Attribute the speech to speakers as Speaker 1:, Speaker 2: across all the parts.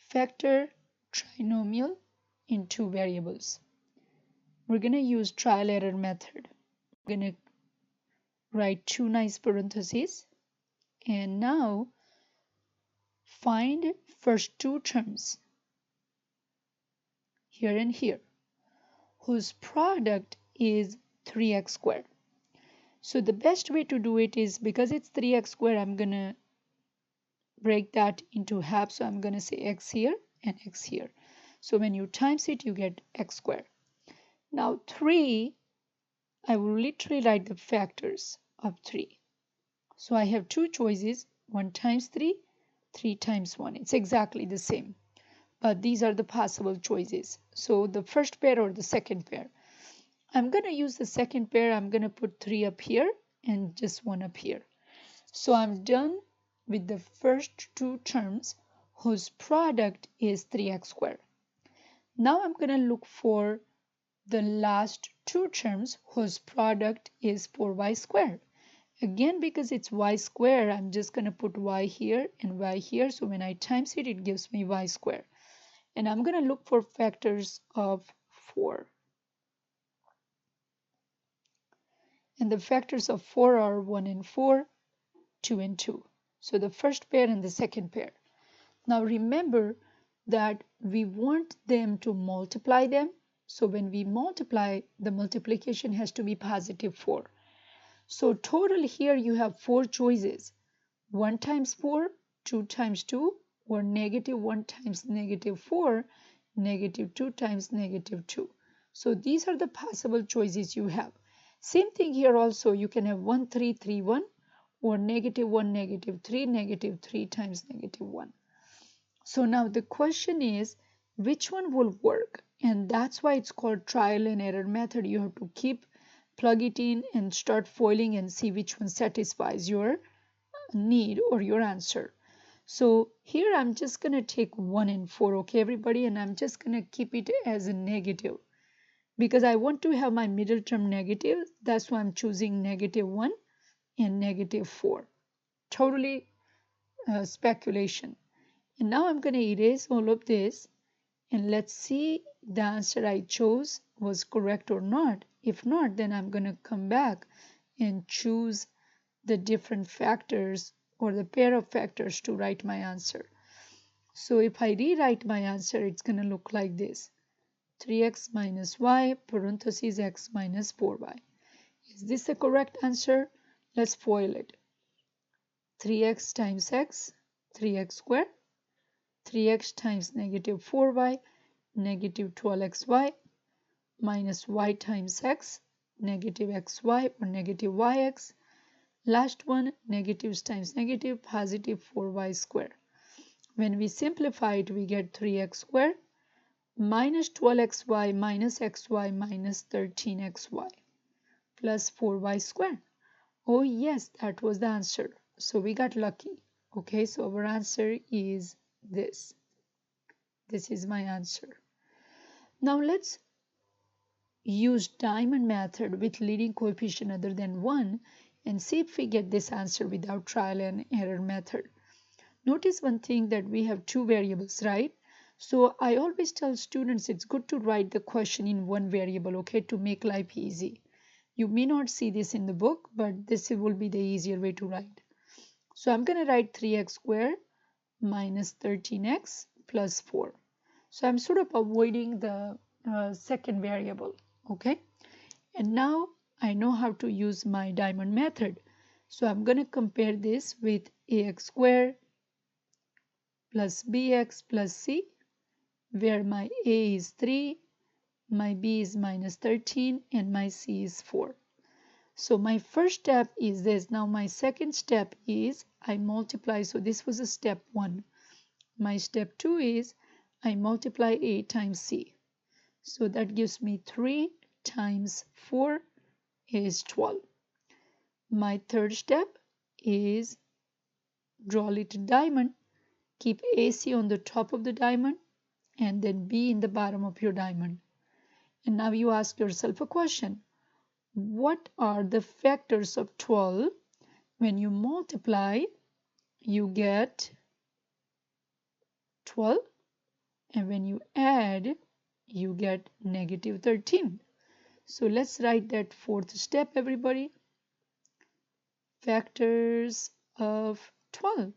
Speaker 1: factor trinomial in two variables. We're going to use trial error method. We're going to write two nice parentheses, and now find first two terms here and here whose product is 3x squared. So the best way to do it is, because it's 3x squared, I'm going to break that into half. So I'm going to say x here and x here. So when you times it, you get x squared. Now 3, I will literally write the factors of 3. So I have two choices, 1 times 3, 3 times 1. It's exactly the same, but these are the possible choices. So the first pair or the second pair. I'm going to use the second pair. I'm going to put 3 up here and just 1 up here. So I'm done with the first two terms whose product is 3x squared. Now I'm going to look for the last two terms whose product is 4y squared. Again, because it's y squared, I'm just going to put y here and y here. So when I times it, it gives me y squared. And I'm going to look for factors of 4. And the factors of 4 are 1 and 4, 2 and 2. So the first pair and the second pair. Now remember that we want them to multiply them. So when we multiply, the multiplication has to be positive 4. So total here you have 4 choices. 1 times 4, 2 times 2, or negative 1 times negative 4, negative 2 times negative 2. So these are the possible choices you have. Same thing here also. You can have 1, 3, 3, 1, or negative 1, negative 3, negative 3 times negative 1. So now the question is, which one will work? And that's why it's called trial and error method. You have to plug it in and start foiling and see which one satisfies your need or your answer. So here I'm just going to take 1 and 4, okay everybody, and I'm just going to keep it as a negative because I want to have my middle term negative. That's why I'm choosing negative 1 and negative 4. Totally speculation. And now I'm going to erase all of this and let's see the answer I chose was correct or not. If not, then I'm going to come back and choose the different factors or the pair of factors to write my answer. So if I rewrite my answer, it's going to look like this. 3x minus y parentheses x minus 4y. Is this the correct answer? Let's FOIL it. 3x times x, 3x squared. 3x times negative 4y, negative 12xy, minus y times x, negative xy or negative yx. Last one, negatives times negative, positive 4y squared. When we simplify it, we get 3x squared minus 12xy minus xy minus 13xy plus 4y squared. Oh yes, that was the answer. So we got lucky. Okay, so our answer is this. This is my answer. Now let's use diamond method with leading coefficient other than 1 and see if we get this answer without trial and error method. Notice one thing, that we have two variables, right? So I always tell students it's good to write the question in one variable, okay, to make life easy. You may not see this in the book, but this will be the easier way to write. So I'm going to write 3x squared minus 13x plus 4. So I'm sort of avoiding the second variable, okay? And now I know how to use my diamond method. So I'm going to compare this with ax squared plus bx plus c, where my a is 3, my b is minus 13, and my c is 4. So my first step is this. Now my second step is I multiply. So this was a step 1. My step 2 is I multiply a times c. So that gives me 3 times 4 is 12. My third step is draw a little diamond. Keep AC on the top of the diamond and then B in the bottom of your diamond. And now you ask yourself a question. What are the factors of 12? When you multiply, you get 12. and when you add, you get negative 13. So let's write that fourth step, everybody. Factors of 12.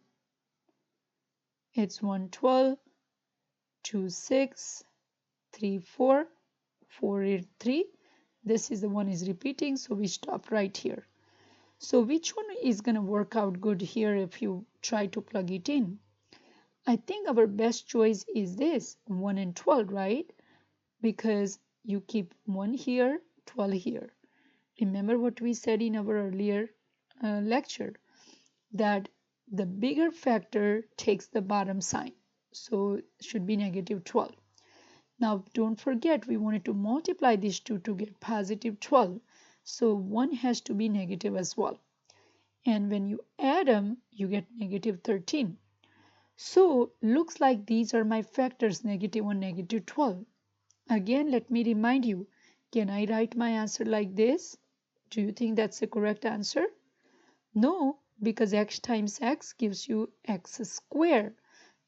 Speaker 1: It's 112, 2, 6, 3, 4, 4, 8, 3. This is the one is repeating, so we stop right here. So which one is going to work out good here if you try to plug it in? I think our best choice is this, 1 and 12, right? Because you keep 1 here, 12 here. Remember what we said in our earlier lecture, that the bigger factor takes the bottom sign. So it should be negative 12. Now don't forget, we wanted to multiply these two to get positive 12. So 1 has to be negative as well. And when you add them, you get negative 13. So looks like these are my factors, negative 1, negative 12. Again, let me remind you, can I write my answer like this? Do you think that's the correct answer? No, because x times x gives you x squared,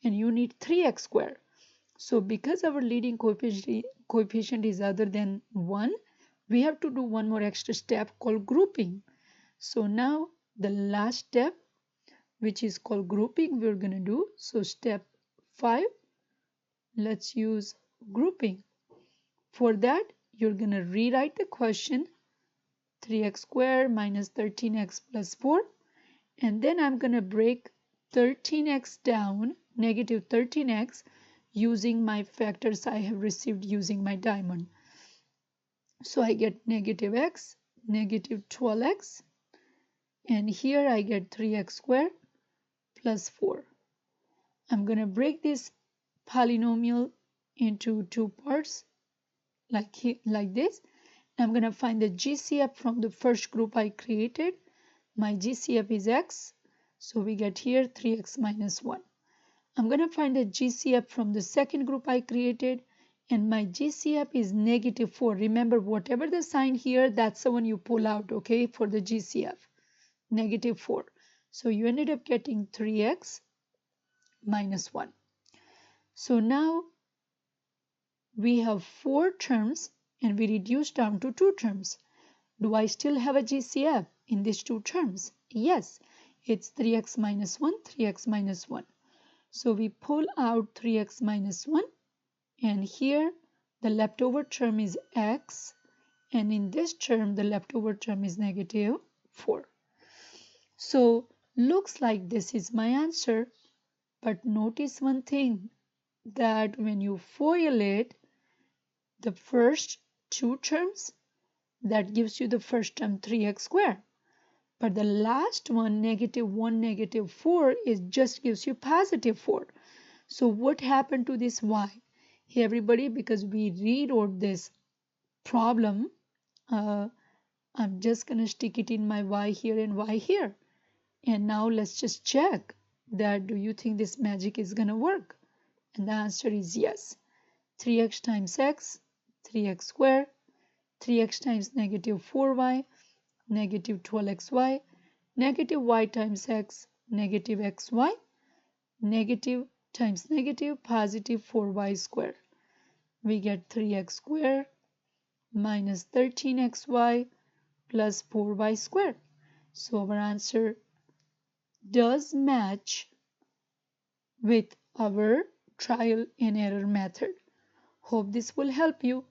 Speaker 1: and you need 3x squared. So because our leading coefficient is other than 1, we have to do one more extra step called grouping. So now the last step, which is called grouping, we're going to do. So step 5, let's use grouping. For that, you're going to rewrite the question 3x squared minus 13x plus 4. And then I'm going to break 13x down, negative 13x, using my factors I have received using my diamond. So I get negative x, negative 12x, and here I get 3x squared plus 4. I'm going to break this polynomial into two parts like this. I'm going to find the GCF from the first group I created. My GCF is x, so we get here 3x minus 1. I'm going to find the GCF from the second group I created, and my GCF is negative 4. Remember, whatever the sign here, that's the one you pull out, okay, for the GCF, negative 4. So you ended up getting 3x minus 1. So now we have 4 terms, and we reduced down to 2 terms. Do I still have a GCF in these 2 terms? Yes, it's 3x minus 1, 3x minus 1. So we pull out 3x minus 1, and here the leftover term is x, and in this term the leftover term is negative 4. So looks like this is my answer, but notice one thing, that when you FOIL it, the first 2 terms, that gives you the first term 3x squared. But the last one, negative 1, negative 4, it just gives you positive 4. So what happened to this y? Hey everybody, because we rewrote this problem, I'm just going to stick it in my y here and y here. And now let's just check that, do you think this magic is going to work? And the answer is yes. 3x times x, 3x squared, 3x times negative 4y, negative 12xy, negative y times x, negative xy, negative times negative, positive 4y squared. We get 3x squared minus 13xy plus 4y squared. So our answer does match with our trial and error method. Hope this will help you.